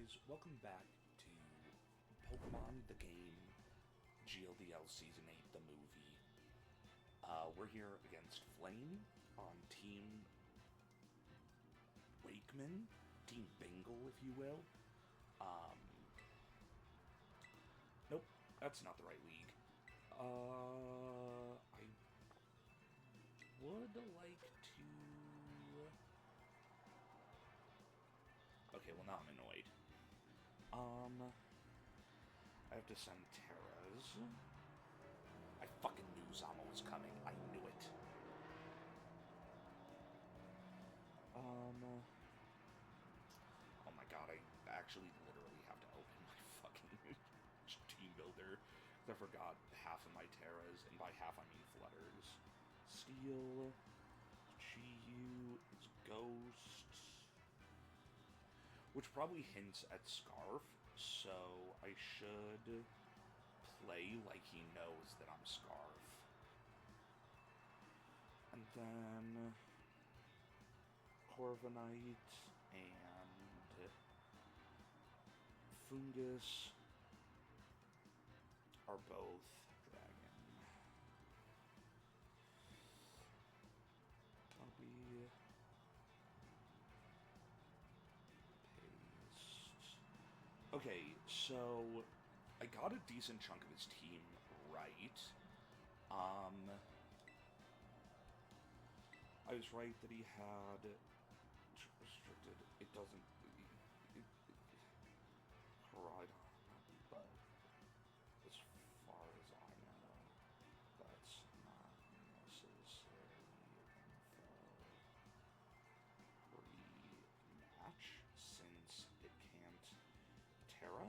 guys, welcome back to Pokemon the Game, GLDL Season 8 the movie. We're here against Flame on Team Wakeman, Team Bingle, if you will. Nope, that's not the right league. I would like to... Okay, well now I'm annoyed. I have to send Terras. I fucking knew Zama was coming. I knew it. Oh my god, I actually literally have to open my fucking team builder. I forgot half of my Terras, and by half I mean Flutters. Steel, Chi-Yu, is Ghost, which probably hints at Scarf, so I should play like he knows that I'm Scarf. And then Corviknight and Fungus are both Dragon. I'll be... Okay, so I got a decent chunk of his team right. I was right that he had restricted. It doesn't. Koridon, but as far as I know, that's not necessary info pre-match since it can't Terra,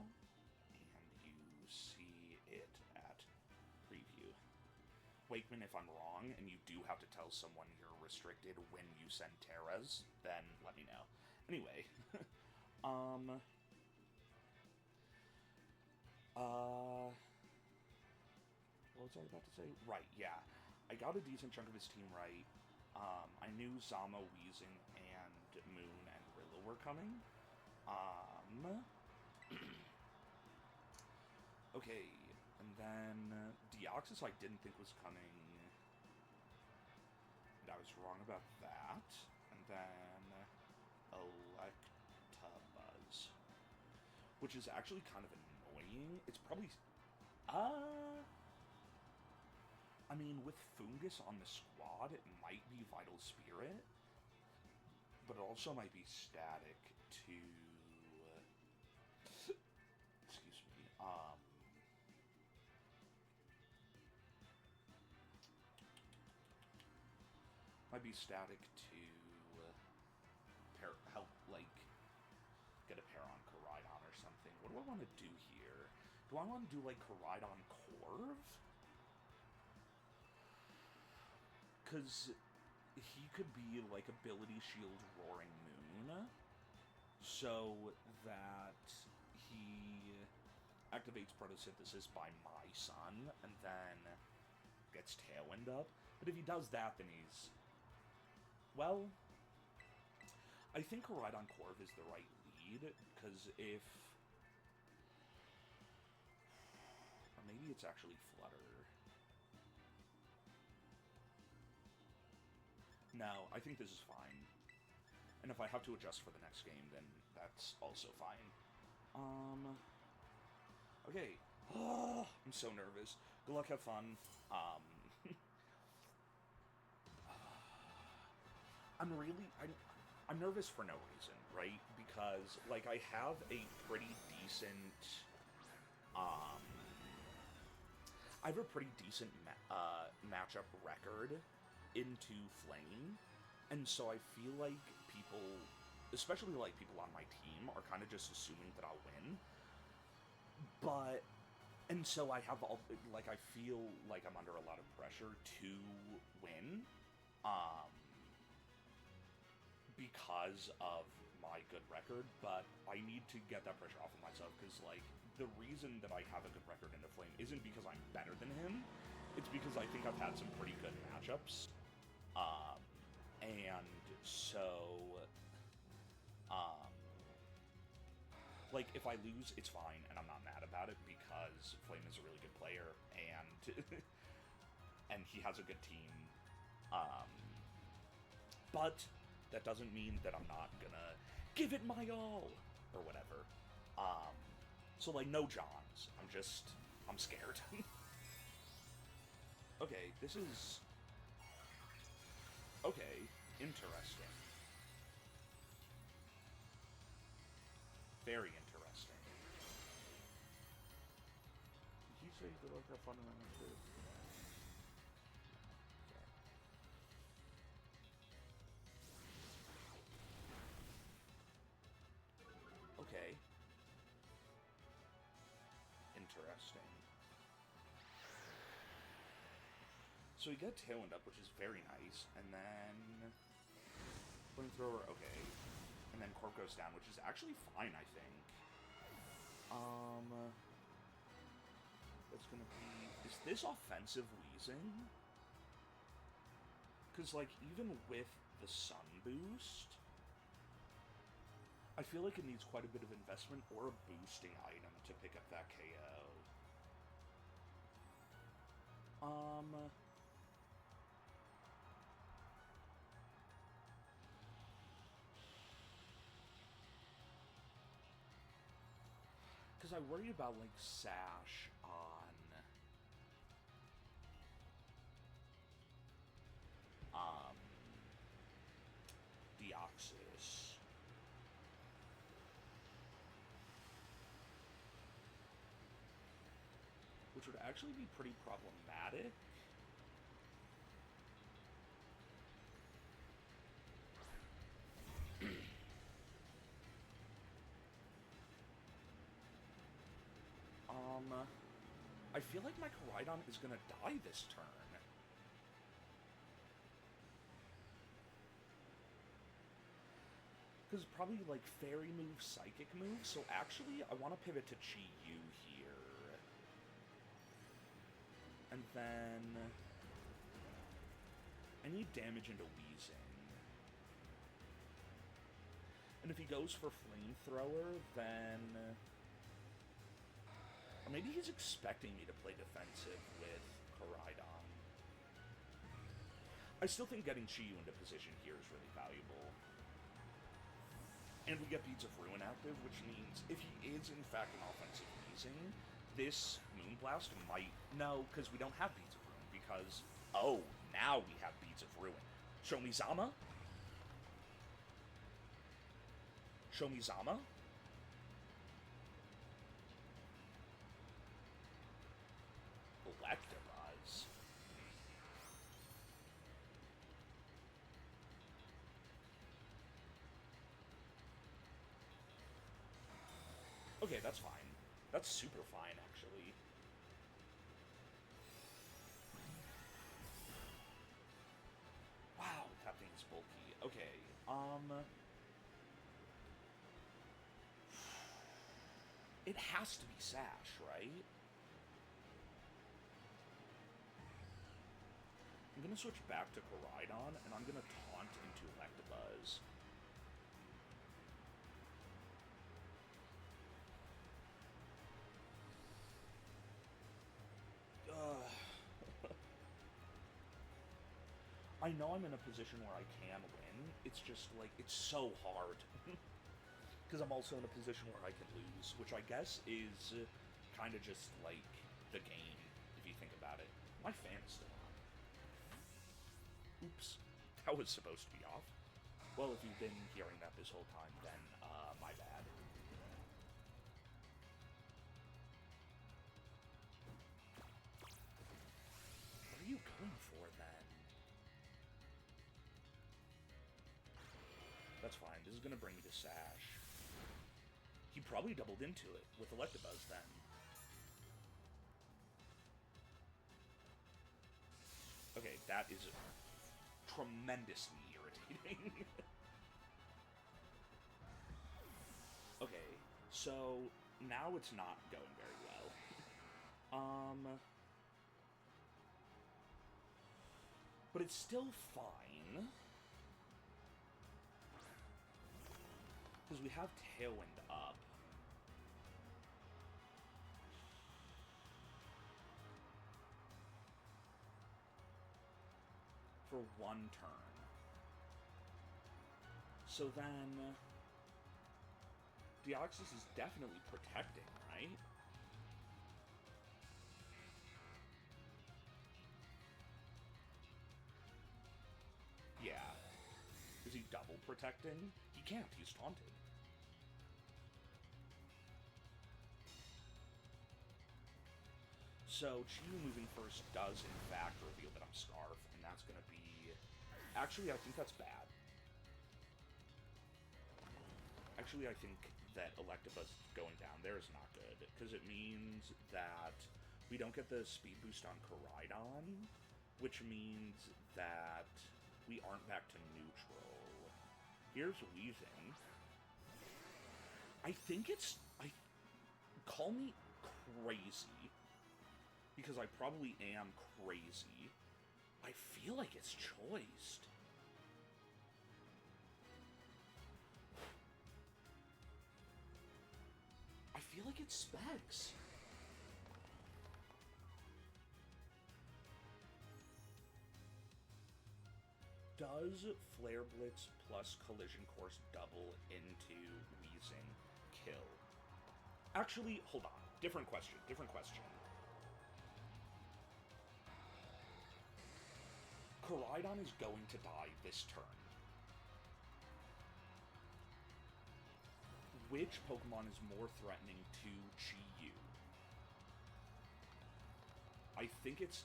and you see it at preview. Wakeman, if I'm wrong, and you do have to tell someone you're restricted when you send Terras, then let me know. Anyway, what was I about to say? Right, yeah. I got a decent chunk of his team right. I knew Zama, Weezing, and Moon and Rilla were coming. Okay, and then Deoxys I didn't think was coming, and I was wrong about that. And then Electabuzz, which is actually kind of annoying. It's probably... I mean, with Fungus on the squad, it might be Vital Spirit, but it also might be Static to... Excuse me, might be Static to help, like, get a pair on Koridon or something. What do I want to do here? Do I want to do, like, Koridon Corv? Because he could be, like, Ability Shield Roaring Moon, so that he activates photosynthesis by my sun, and then gets Tailwind up. But if he does that, then he's... Well, I think Koridon Corv is the right lead, because if... Or maybe it's actually Flutter. No, I think this is fine. And if I have to adjust for the next game, then that's also fine. Okay. I'm so nervous. Good luck, have fun. I'm nervous for no reason, right? Because, like, I have a pretty decent, matchup record into Flame, and so I feel like people, especially, like, people on my team, are kind of just assuming that I'll win. But, and so I have all, like, I feel like I'm under a lot of pressure to win, because of my good record, but I need to get that pressure off of myself, because, like, the reason that I have a good record in the Flame isn't because I'm better than him, it's because I think I've had some pretty good matchups, and so, Like, if I lose, it's fine, and I'm not mad about it, because Flame is a really good player, and and he has a good team. But that doesn't mean that I'm not gonna give it my all, or whatever. So, like, no Johns. I'm scared. Okay, this is... Okay, interesting. Very interesting. Did you say you like have fun around too? Okay. Interesting. So we get Tailwind up, which is very nice, and then Flamethrower, okay. And then Corp goes down, which is actually fine, I think. That's gonna be... Is this offensive wheezing? Because, like, even with the Sun Boost, I feel like it needs quite a bit of investment or a boosting item to pick up that KO. Because I worry about, like, Sash on... Deoxys. Which would actually be pretty problematic. I feel like my Koraidon is gonna die this turn. Because probably, like, Fairy move, Psychic move, so actually, I want to pivot to Chi-Yu here. And then... I need damage into Wheezing. And if he goes for Flamethrower, then... Or maybe he's expecting me to play defensive with Koraidon. I still think getting Chi-Yu into position here is really valuable. And we get Beads of Ruin active, which means if he is in fact an offensive Wheezing, this Moonblast might... No, because we don't have Beads of Ruin, because... Oh, now we have Beads of Ruin. Show me Zama? Show me Zama? Electabuzz. Okay, that's fine. That's super fine, actually. Wow, that thing's bulky. Okay, It has to be Sash, right? I'm gonna switch back to Koraidon, and I'm gonna taunt into Electabuzz. I know I'm in a position where I can win, it's just, like, it's so hard. Because I'm also in a position where I can lose, which I guess is kind of just, like, the game, if you think about it. My fan's still on. Oops. That was supposed to be off. Well, if you've been hearing that this whole time, then, my bad. What are you going for, then? That's fine. This is gonna bring me to Sash. He probably doubled into it with Electabuzz, then. Okay, that is tremendously irritating. Okay, so now it's not going very well. But it's still fine. Because we have Tailwind up. for 1 turn. So then... Deoxys is definitely protecting, right? Yeah. Is he double protecting? He can't, he's taunted. So, Chiyu moving first does, in fact, reveal that I'm Scarf, and that's gonna be... Actually, I think that's bad. Actually, I think that Electabuzz going down there is not good, because it means that we don't get the speed boost on Koraidon, which means that we aren't back to neutral. Here's Weezing. I think it's... Call me crazy, because I probably am crazy. I feel like it's choiced. I feel like it's Specs. Does Flare Blitz plus Collision Course double into Weezing kill? Actually, hold on. Different question. Koraidon is going to die this turn. Which Pokemon is more threatening to Chi-Yu? I think it's...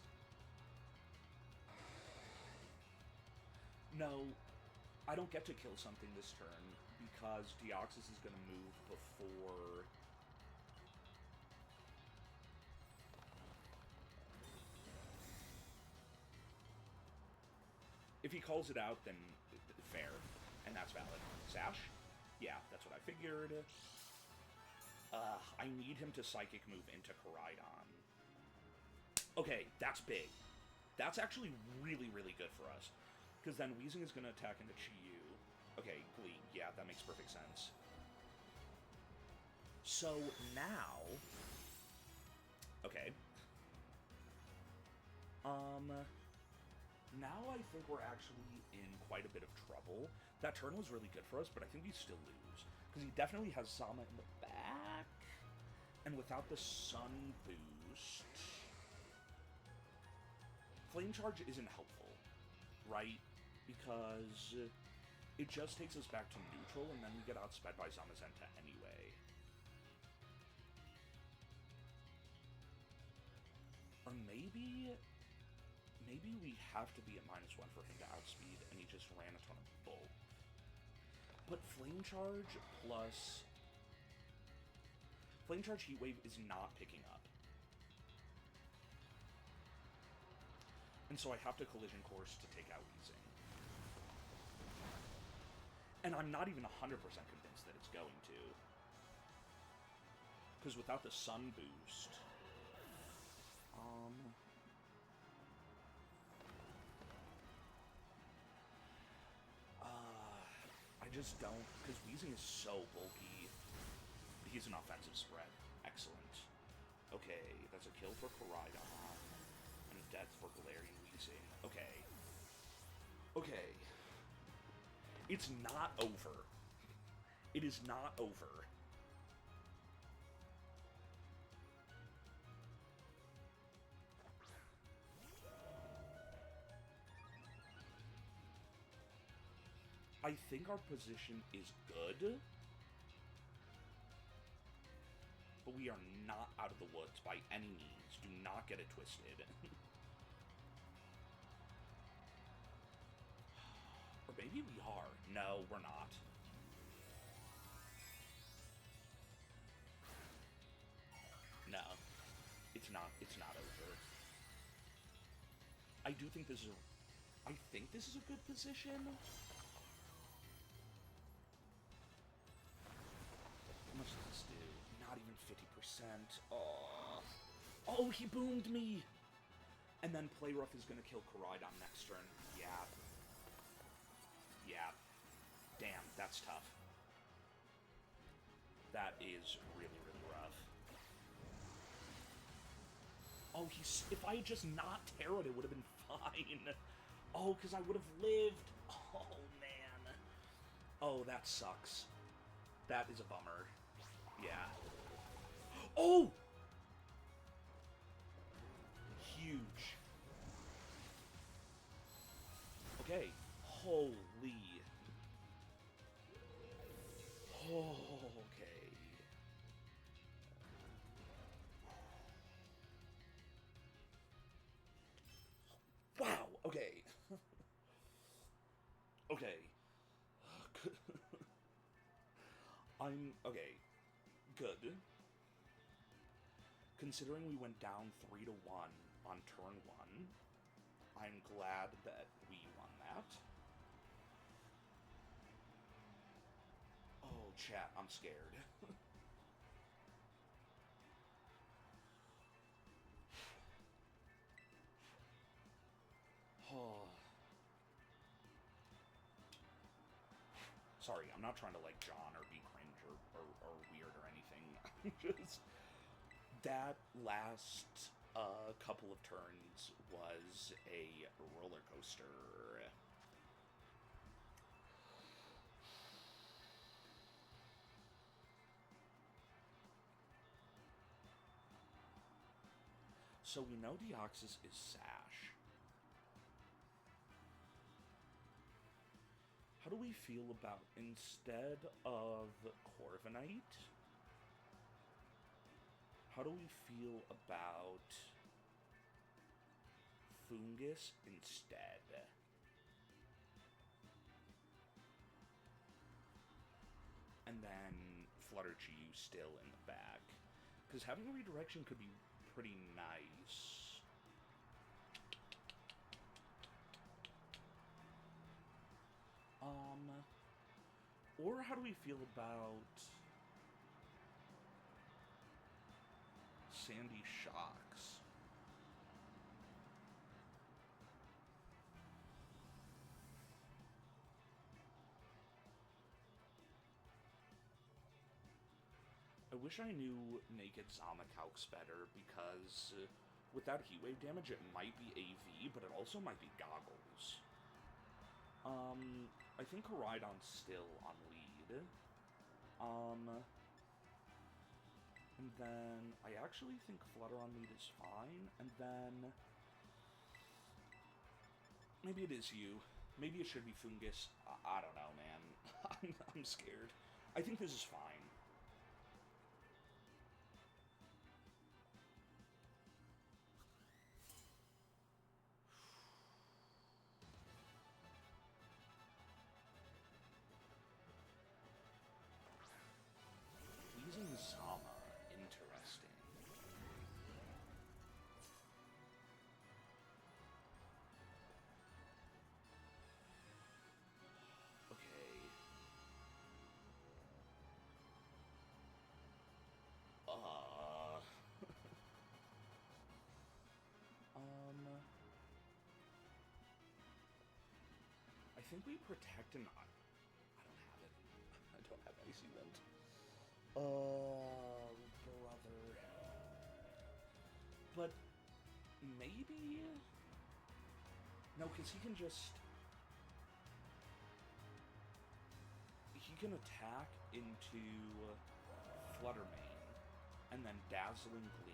No, I don't get to kill something this turn, because Deoxys is going to move before... If he calls it out, then fair, and that's valid. Sash? Yeah, that's what I figured. I need him to Psychic move into Koraidon. Okay, that's big. That's actually really, really good for us. Because then Weezing is going to attack into Chi-Yu. Okay, Glee. Yeah, that makes perfect sense. So now... Okay. Now I think we're actually in quite a bit of trouble. That turn was really good for us, but I think we still lose. Because he definitely has Zama in the back. And without the Sun boost... Flame Charge isn't helpful, right? Because it just takes us back to neutral, and then we get outsped by Zamazenta anyway. Or maybe we have to be at -1 for him to outspeed, and he just ran a ton of bulk. But Flame Charge plus... Flame Charge Heat Wave is not picking up. And so I have to Collision Course to take out Weezing. And I'm not even 100% convinced that it's going to. Because without the Sun boost... I just don't, because Weezing is so bulky. He's an offensive spread. Excellent. Okay, that's a kill for Koraidon, and a death for Galarian Weezing. Okay. Okay. It's not over. It is not over. I think our position is good, but we are not out of the woods by any means. Do not get it twisted. Or maybe we are. No, we're not. No. It's not over. I do think this is I think this is a good position. How much does this do? Not even 50%. Oh. Oh, he boomed me! And then Play Rough is gonna kill Koraidon next turn. Yeah. Yeah. Damn, that's tough. That is really, really rough. Oh, if I had just not Terra'd, it would have been fine. Oh, because I would have lived. Oh, man. Oh, that sucks. That is a bummer. Yeah. Oh! Huge. Okay. Holy. Oh, okay. Wow, okay. Okay. Okay. Good. Considering we went down 3-1 on turn 1, I'm glad that we won that. Oh, chat, I'm scared. Oh. Sorry, I'm not trying to like John or be cringe or weird or anything. Just that last couple of turns was a roller coaster. So we know Deoxys is Sash. How do we feel about, instead of Corviknight, how do we feel about Fungus instead? And then Flutterchi still in the back. Because having a redirection could be pretty nice. Or how do we feel about Sandy Shocks? I wish I knew Naked Zamakaux better, because with that Heat Wave damage it might be AV, but it also might be Goggles. I think Koraidon's still on lead. And then I actually think Flutter on lead is fine, and then maybe it is you. Maybe it should be Fungus. I don't know, man. I'm scared. I think this is fine. Pleasing Zama. Interesting. Okay. I think we protect and I don't have it. I don't have Icy Wind. Oh, brother. But maybe... No, because he can just... He can attack into Fluttermane and then Dazzling Gleam.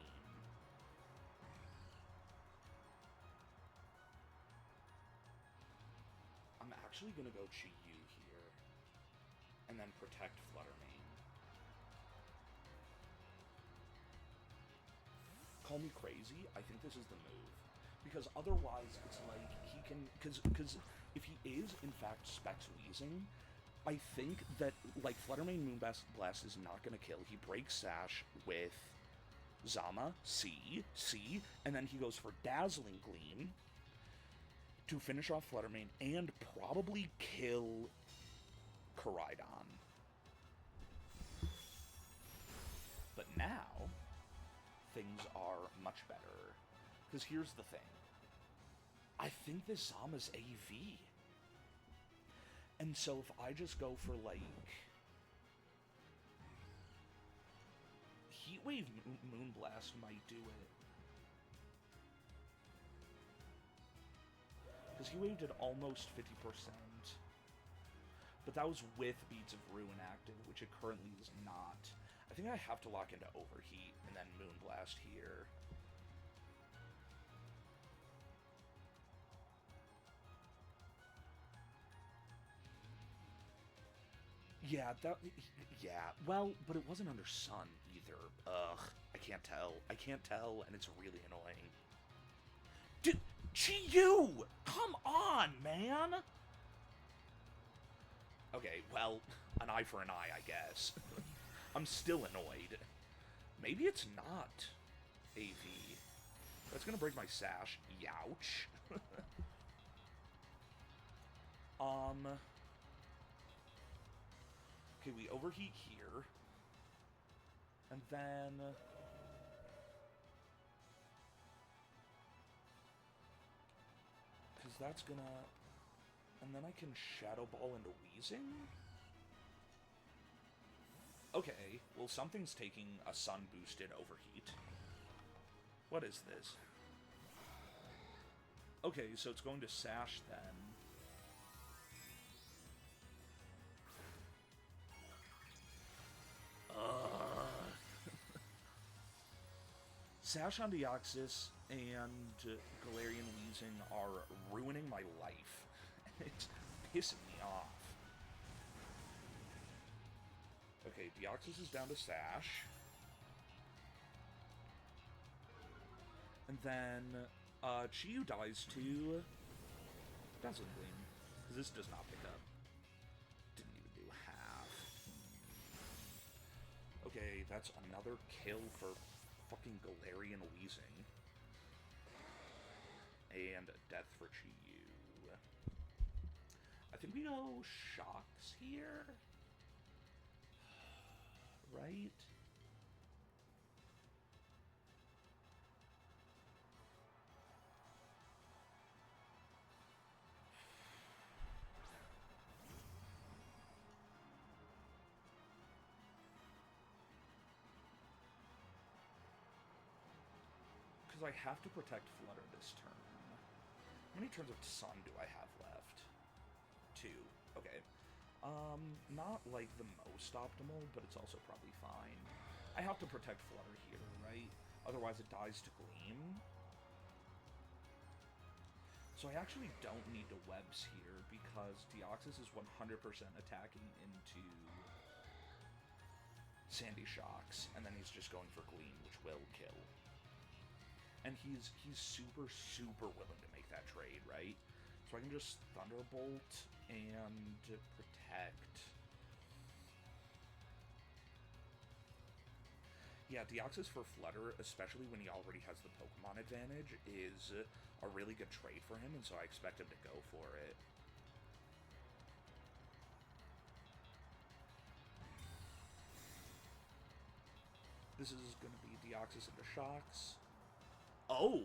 I'm actually going to go Chi-Yu here and then protect Fluttermane. Call me crazy, I think this is the move. Because otherwise, it's like, he can... Because if he is, in fact, Specs Wheezing, I think that, like, Fluttermane Moonblast is not going to kill. He breaks Sash with Zama, C, and then he goes for Dazzling Gleam to finish off Fluttermane and probably kill Koraidon. But now, things are much better. Because here's the thing. I think this Zama's AV. And so if I just go for, like, Heat Wave Moonblast might do it. Because he waved at almost 50%. But that was with Beads of Ruin active, which it currently is not. I think I have to lock into Overheat and then Moonblast here. Yeah, well, but it wasn't under Sun either. Ugh, I can't tell, and it's really annoying. Dude, Chi-Yu! Come on, man! Okay, well, an eye for an eye, I guess. I'm still annoyed. Maybe it's not AV. That's gonna break my sash. Youch. Okay, we overheat here. And then... Because that's gonna... And then I can Shadow Ball into Wheezing? Okay, well something's taking a Sun-boosted Overheat. What is this? Okay, so it's going to Sash then. Sash on Deoxys and Galarian Weezing are ruining my life. It's pissing me off. Okay, Deoxys is down to Sash. And then Chi-Yu dies to Dazzling Gleam. Because this does not pick up. Didn't even do half. Okay, that's another kill for fucking Galarian Weezing. And death for Chi-Yu. I think we go Shocks here? Right? Because I have to protect Flutter this turn. How many turns of Sun do I have left? 2. Okay. Not like the most optimal, but it's also probably fine. I have to protect Flutter here, right? Otherwise it dies to Gleam. So I actually don't need to Webs here, because Deoxys is 100% attacking into Sandy Shocks, and then he's just going for Gleam, which will kill. And he's super, super willing to make that trade, right? So I can just Thunderbolt and protect. Yeah, Deoxys for Flutter, especially when he already has the Pokemon advantage, is a really good trade for him, and so I expect him to go for it. This is going to be Deoxys into Shocks. Oh!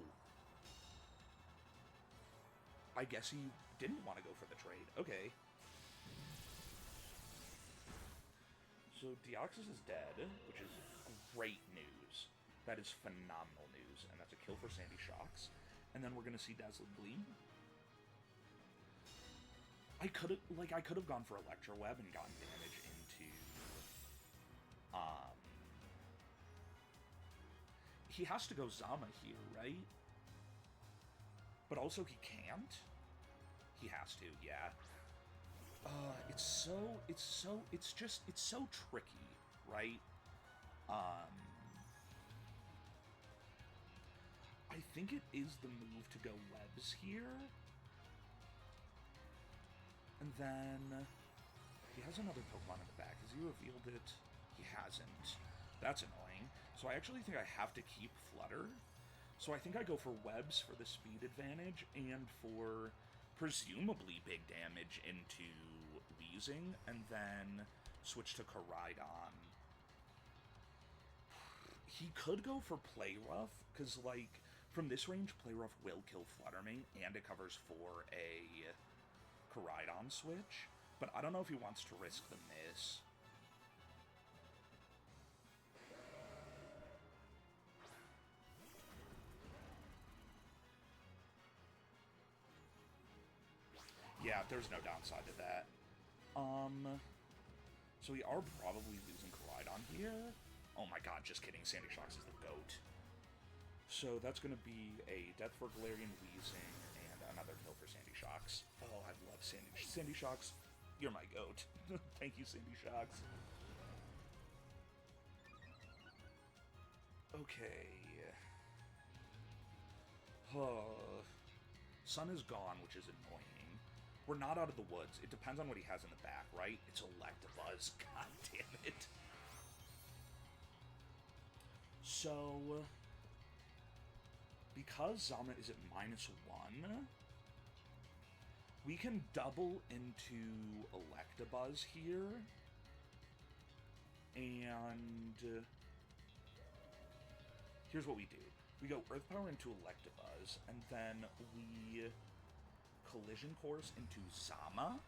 I guess he didn't want to go for the trade. Okay. So Deoxys is dead, which is great news. That is phenomenal news. And that's a kill for Sandy Shocks. And then we're going to see Dazzling Gleam. I could have gone for Electro Web and gotten damage into... He has to go Zama here, right? But also he can't? He has to, yeah. It's so tricky, right? I think it is the move to go Webs here. And then he has another Pokemon in the back. Has he revealed it? He hasn't. That's annoying. So I actually think I have to keep Flutter. So I think I go for Webs for the speed advantage and for presumably big damage into Weezing, and then switch to Koraidon. He could go for Play Rough, because, like, from this range, Play Rough will kill Fluttermane, and it covers for a Koraidon switch, but I don't know if he wants to risk the miss. Yeah, there's no downside to that. So we are probably losing Koraidon here. Oh my god, just kidding. Sandy Shocks is the GOAT. So that's going to be a death for Galarian Weezing and another kill for Sandy Shocks. Oh, I love Sandy Shocks. You're my GOAT. Thank you, Sandy Shocks. Okay. Sun is gone, which is annoying. We're not out of the woods. It depends on what he has in the back, right? It's Electabuzz. God damn it. So, because Zama is at -1, we can double into Electabuzz here. And here's what we do. We go Earth Power into Electabuzz, and then we Collision Course into Zama.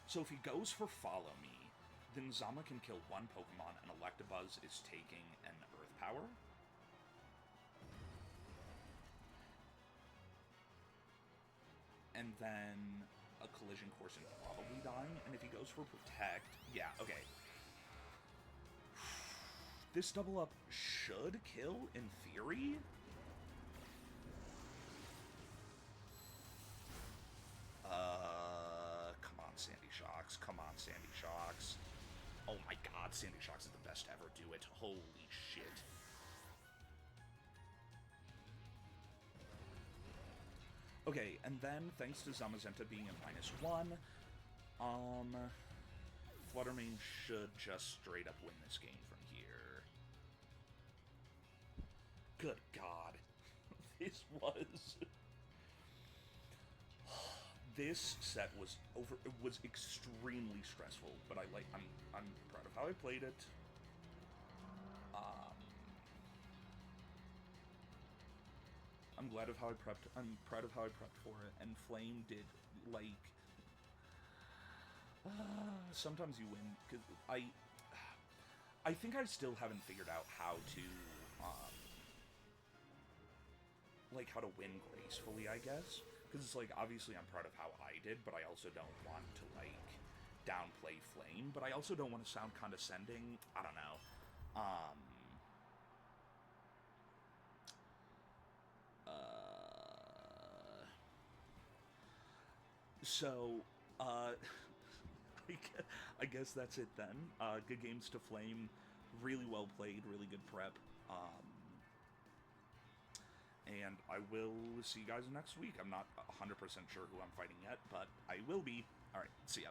So if he goes for Follow Me, then Zama can kill one Pokemon, and Electabuzz is taking an Earth Power. And then a Collision Course and probably dying, and if he goes for Protect, yeah, okay. This double up should kill, in theory. Come on, Sandy Shocks. Come on, Sandy Shocks. Oh my god, Sandy Shocks is the best to ever do it. Holy shit. Okay, and then, thanks to Zamazenta being at -1, Fluttermane should just straight up win this game from here. Good god. This set was extremely stressful, but I'm proud of how I played it. I'm glad of how I prepped. I'm proud of how I prepped for it, and Flame did, like, sometimes you win, because I think I still haven't figured out how to, like, how to win gracefully, I guess. Because it's like, obviously I'm proud of how I did, but I also don't want to, like, downplay Flame, but I also don't want to sound condescending. I don't know. So, I guess that's it then. Good games to Flame. Really well played, really good prep. And I will see you guys next week. I'm not 100% sure who I'm fighting yet, but I will be. Alright, see ya.